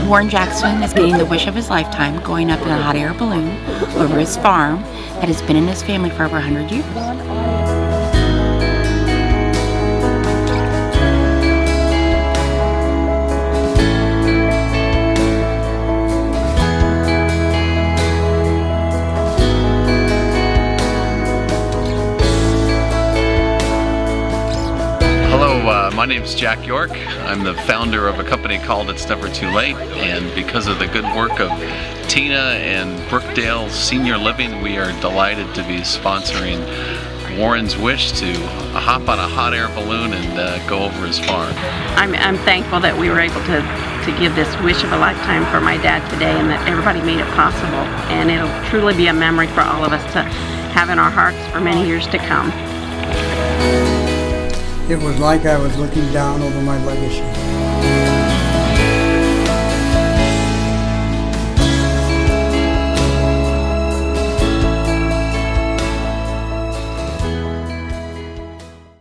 Warren Jackson is getting the wish of his lifetime, going up in a hot air balloon over his farm that has been in his family for over 100 years. My name's Jack York. I'm the founder of a company called It's Never Too Late, and because of the good work of Tina and Brookdale Senior Living, we are delighted to be sponsoring Warren's wish to hop on a hot air balloon and go over his farm. I'm thankful that we were able to give this wish of a lifetime for my dad today, and that everybody made it possible, and it'll truly be a memory for all of us to have in our hearts for many years to come. It was like I was looking down over my legacy.